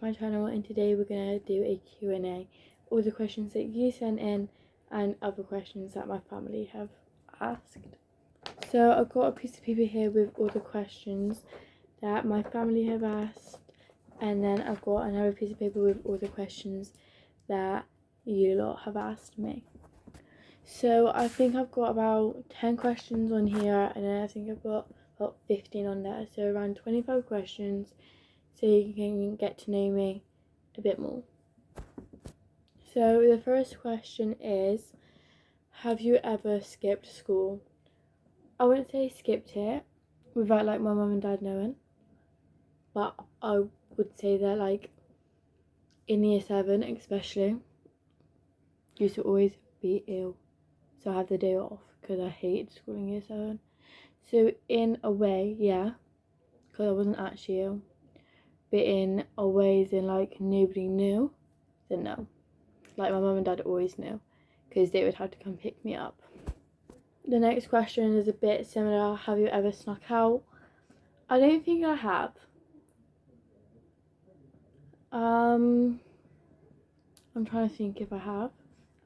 my channel, and today we're going to do a Q&A. All the questions that you sent in and other questions that my family have asked. So I've got a piece of paper here with all the questions that my family have asked, and then I've got another piece of paper with all the questions that you lot have asked me. So I think I've got about 10 questions on here, and then I think I've got about 15 on there, so around 25 questions, so you can get to know me a bit more. So the first question is, have you ever skipped school? I wouldn't say skipped it without like my mum and dad knowing, but I would say that like in year 7 especially, used to always be ill, so I had the day off because I hated school in year 7. So in a way, yeah, because I wasn't actually ill, but in a way then like nobody knew, then no. Like my mum and dad always knew because they would have to come pick me up. The next question is a bit similar. Have you ever snuck out? I don't think I have. I'm trying to think if I have.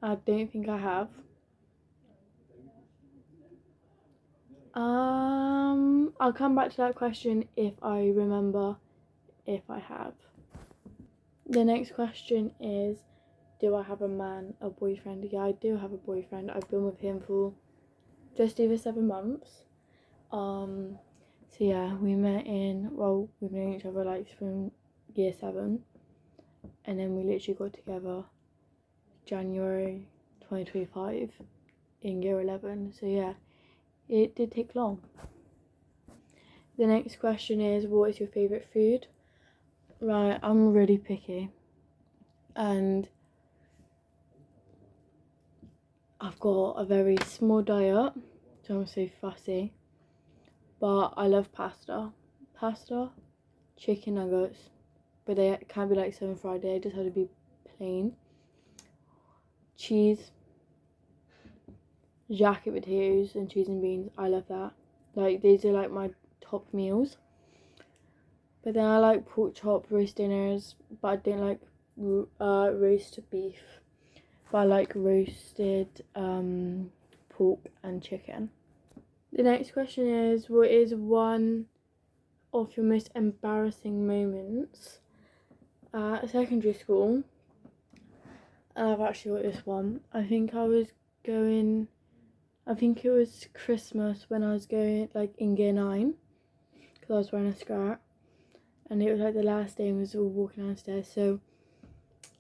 I don't think I have. I'll come back to that question if I remember if I have. The next question is, do I have a boyfriend? Yeah, I do have a boyfriend. I've been with him for just over 7 months. So yeah, we've known each other like from year 7, and then we literally got together January 2025 in year 11. So yeah, it did take long. The next question is, what is your favourite food? Right, I'm really picky, and I've got a very small diet, so I'm so fussy, but I love pasta, chicken nuggets, but they can't be like 7 fried, they just have to be plain, cheese, jacket potatoes and cheese and beans. I love that. Like, these are like my top meals. But then I like pork chop, roast dinners, but I don't like roast beef, but I like roasted pork and chicken. The next question is, what is one of your most embarrassing moments at secondary school? And I've actually got this one. I think it was Christmas when I was going like in year 9, because I was wearing a skirt, and it was like the last day and we was all walking downstairs. So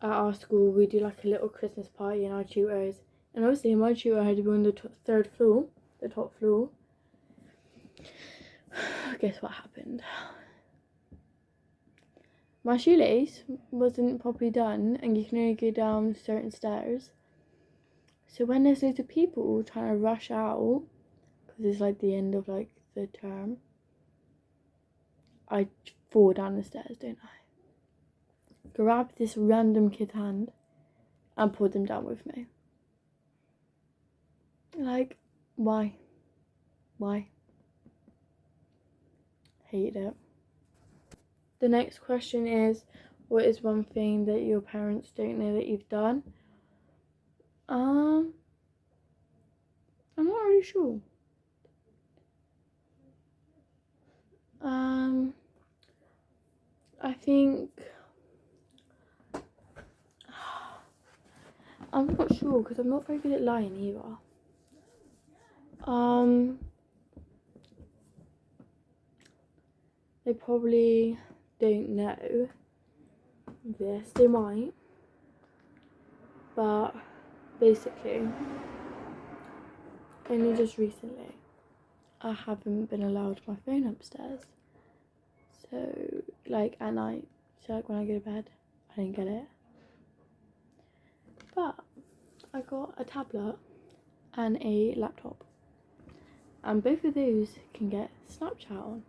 at our school we do like a little Christmas party in our tutors, and obviously my tutor had to be on the top floor. Guess what happened? My shoelace wasn't properly done, and you can only go down certain stairs. So when there's loads of people trying to rush out, because it's like the end of like the term, I fall down the stairs, don't I? Grab this random kid's hand and pull them down with me. Like, why? Hate it. The next question is, what is one thing that your parents don't know that you've done? I'm not really sure. I think I'm not sure because I'm not very good at lying either. They probably don't know this. They might, but basically, only just recently, I haven't been allowed my phone upstairs. So, like at night, so like when I go to bed, I didn't get it. But I got a tablet and a laptop, and both of those can get Snapchat on.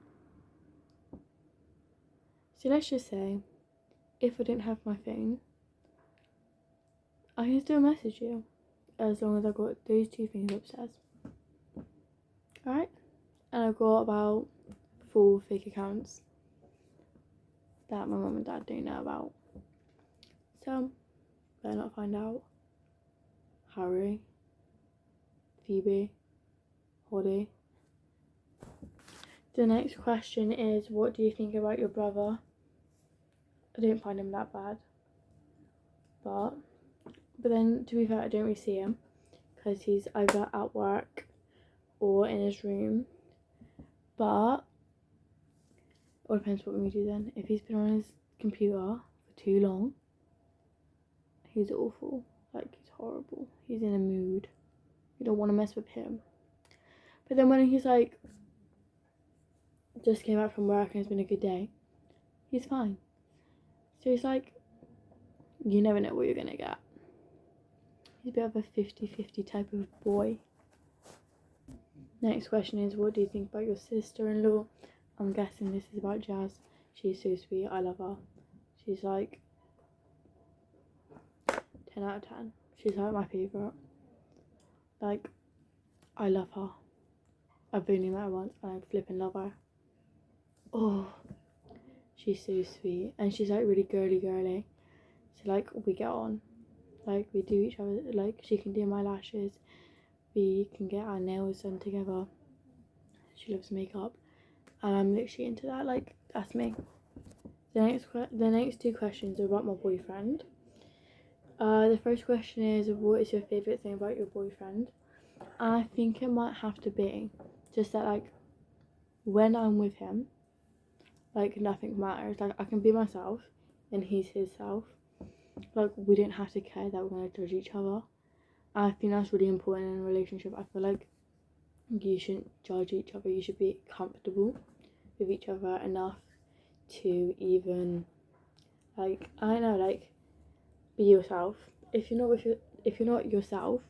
So let's just say, if I didn't have my phone, I can still message you, as long as I've got those 2 things upstairs. Alright? And I've got about 4 fake accounts that my mum and dad don't know about. So, better not find out. Harry, Phoebe, Holly. The next question is, what do you think about your brother? I don't find him that bad. But then, to be fair, I don't really see him because he's either at work or in his room. But it all depends what we do then. If he's been on his computer for too long, he's awful. Like, he's horrible. He's in a mood. You don't want to mess with him. But then when he's like, just came out from work and it's been a good day, he's fine. So he's like, you never know what you're gonna get. He's a bit of a 50-50 type of boy. Next question is, what do you think about your sister-in-law? I'm guessing this is about Jazz. She's so sweet. I love her. She's like 10 out of 10. She's like my favourite. Like, I love her. I've only met her once and I flipping love her. Oh, she's so sweet. And she's like really girly. So like, we get on. Like, we do each other, like, she can do my lashes. We can get our nails done together. She loves makeup. And I'm literally into that. Like, that's me. The next two questions are about my boyfriend. The first question is, what is your favourite thing about your boyfriend? I think it might have to be just that, like, when I'm with him, like, nothing matters. Like, I can be myself and he's his self. Like, we don't have to care that we're going to judge each other. I think that's really important in a relationship. I feel like you shouldn't judge each other. You should be comfortable with each other enough to even, like, I don't know, like, be yourself. If you're not yourself,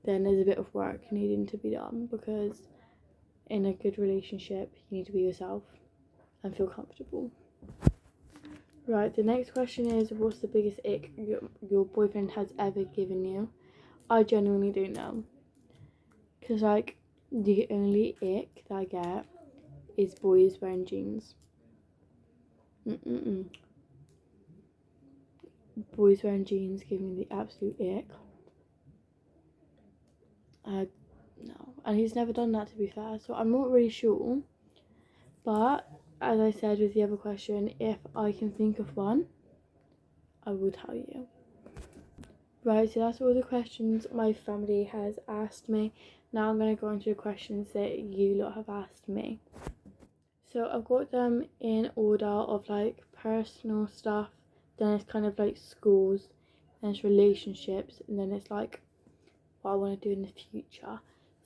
then there's a bit of work needing to be done, because in a good relationship you need to be yourself and feel comfortable. Right, the next question is, what's the biggest ick your boyfriend has ever given you? I genuinely don't know, because like, the only ick that I get is boys wearing jeans. Boys wearing jeans give me the absolute ick. No, and he's never done that, to be fair, so I'm not really sure. But as I said with the other question, if I can think of one, I will tell you. Right, so that's all the questions my family has asked me. Now I'm going to go into the questions that you lot have asked me. So I've got them in order of like personal stuff, then it's kind of like schools, then it's relationships, and then it's like what I want to do in the future.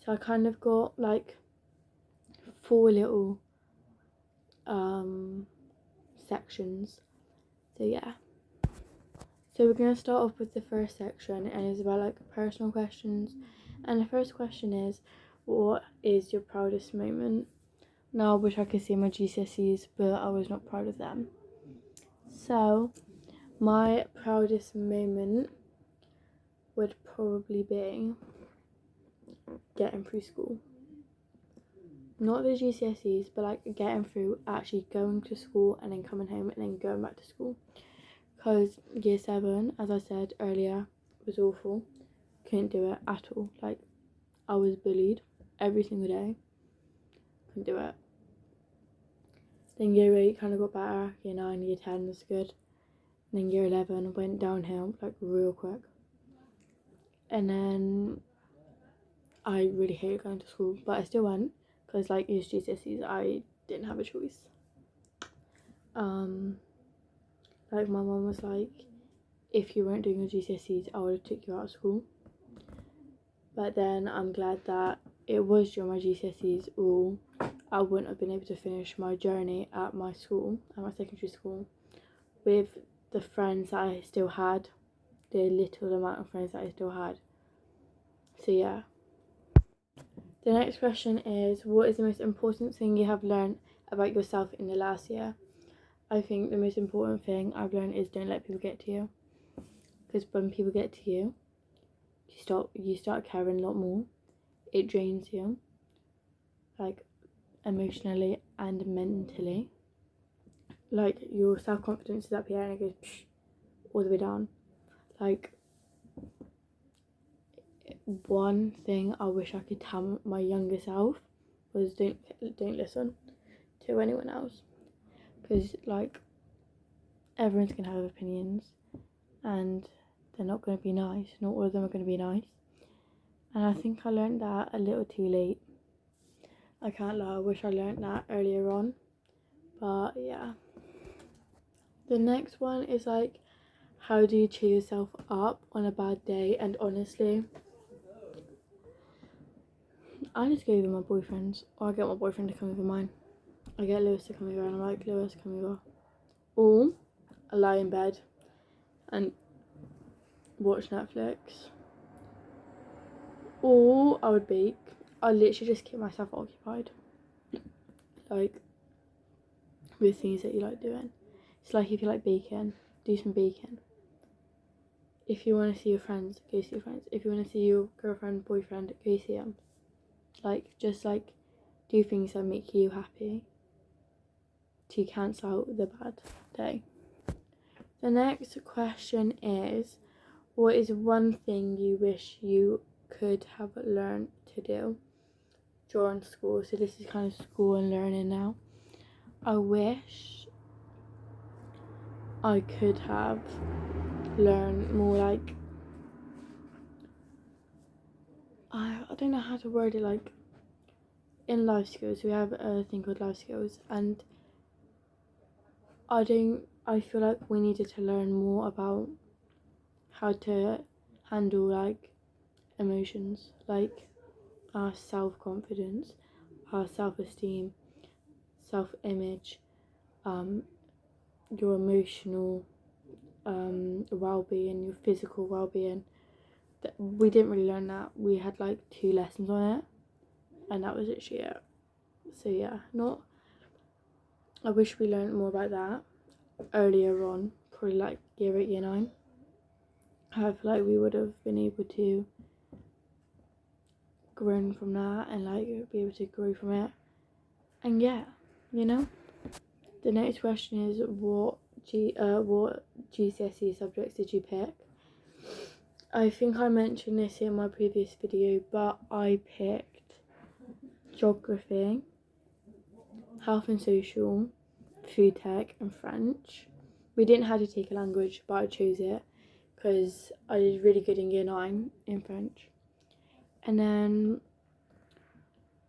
So I kind of got like 4 little sections. So yeah. So we're going to start off with the first section, and it's about like personal questions. And the first question is, what is your proudest moment? Now I wish I could say my GCSEs, but I was not proud of them. So my proudest moment would probably be getting through school. Not the GCSEs, but like getting through actually going to school and then coming home and then going back to school. Because year 7, as I said earlier, was awful. Couldn't do it at all. Like, I was bullied every single day. Couldn't do it. Then year 8 kind of got better. Year 9, year 10 was good. And then year 11 went downhill, like, real quick. And then I really hated going to school, but I still went. Because, like, it was GCSEs, I didn't have a choice. Like, my mum was like, if you weren't doing your GCSEs, I would have took you out of school. But then I'm glad that it was during my GCSEs, or I wouldn't have been able to finish my journey at my school, at my secondary school, with the friends that I still had, the little amount of friends that I still had. So yeah. The next question is, what is the most important thing you have learned about yourself in the last year? I think the most important thing I've learned is don't let people get to you. Because when people get to you, you start caring a lot more. It drains you, like, emotionally and mentally. Like, your self-confidence is up here and it goes psh, all the way down. Like, one thing I wish I could tell my younger self was don't listen to anyone else, because like everyone's gonna have opinions and they're not gonna be nice. Not all of them are gonna be nice, and I think I learned that a little too late. I can't lie, I wish I learned that earlier on. But yeah, the next one is like, how do you cheer yourself up on a bad day? And honestly, I just go with my boyfriends, or I get my boyfriend to come over mine. I get Lewis to come over and I'm like, Lewis, come over. Or I lie in bed and watch Netflix. Or I would bake. I literally just keep myself occupied. Like, with things that you like doing. It's like, if you like baking, do some baking. If you want to see your friends, go see your friends. If you want to see your girlfriend, boyfriend, go see them. Like, just like, do things that make you happy to cancel out the bad day. The next question is, what is one thing you wish you could have learned to do during school? So this is kind of school and learning now. I wish I could have learned more, like, I don't know how to word it, like, in life skills. We have a thing called life skills, and I feel like we needed to learn more about how to handle like emotions, like our self-confidence, our self-esteem, self-image, your emotional well-being, your physical well-being. We didn't really learn that. We had like 2 lessons on it, and that was literally it. So yeah, I wish we learned more about that earlier on, probably like year 8, year 9. I feel like we would have been able to grow from that and like be able to grow from it. And yeah, you know. The next question is, what GCSE subjects did you pick? I think I mentioned this in my previous video, but I picked geography, health and social, food tech, and French. We didn't have to take a language, but I chose it because I did really good in year 9 in French. And then,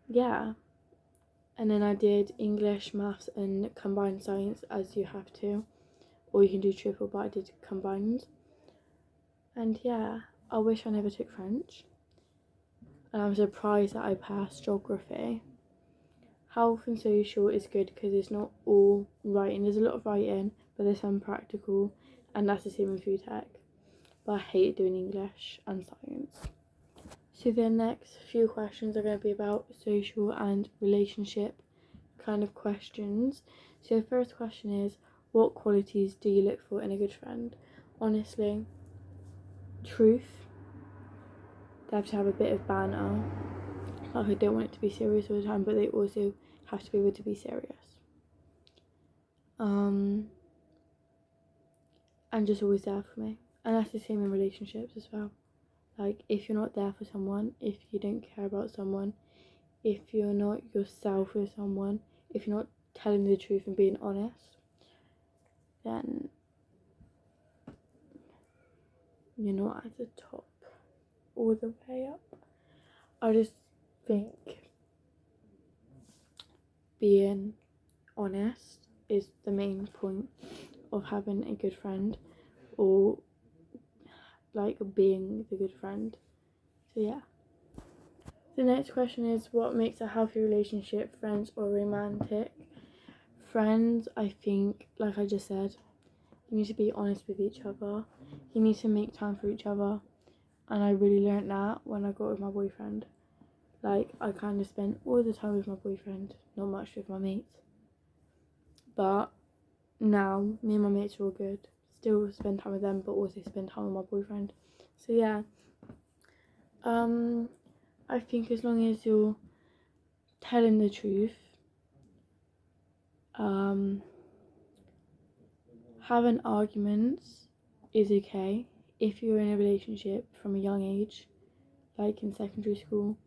yeah. And then I did English, maths, and combined science, as you have to. Or you can do triple, but I did combined. And yeah, I wish I never took French. And I'm surprised that I passed geography. Health and social is good because it's not all writing. There's a lot of writing, but there's some practical. And that's the same in food tech. But I hate doing English and science. So the next few questions are going to be about social and relationship kind of questions. So the first question is, what qualities do you look for in a good friend? Honestly, truth. They have to have a bit of banter. Like, I don't want it to be serious all the time, but they also have to be able to be serious. And just always there for me. And that's the same in relationships as well. Like, if you're not there for someone, if you don't care about someone, if you're not yourself with someone, if you're not telling the truth and being honest, then you're not at the top all the way up. I just think being honest is the main point of having a good friend, or like being the good friend. So yeah. The next question is, what makes a healthy relationship, friends or romantic? Friends, I think, like I just said, you need to be honest with each other. You need to make time for each other. And I really learnt that when I got with my boyfriend. Like, I kind of spent all the time with my boyfriend, not much with my mates. But now, me and my mates are all good. Still spend time with them, but also spend time with my boyfriend. So yeah. I think as long as you're telling the truth, having arguments is okay. If you're in a relationship from a young age, like in secondary school,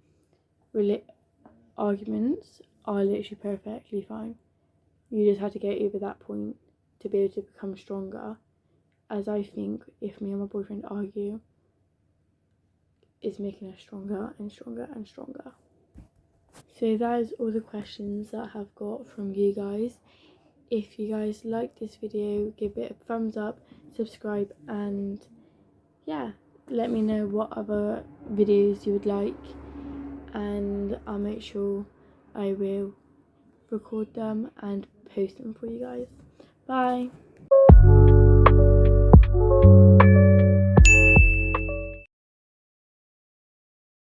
arguments are literally perfectly fine. You just have to get over that point to be able to become stronger. As I think if me and my boyfriend argue, it's making us stronger and stronger and stronger. So that is all the questions that I have got from you guys. If you guys like this video, give it a thumbs up, subscribe, and yeah, let me know what other videos you would like, and I'll make sure I will record them and post them for you guys. Bye.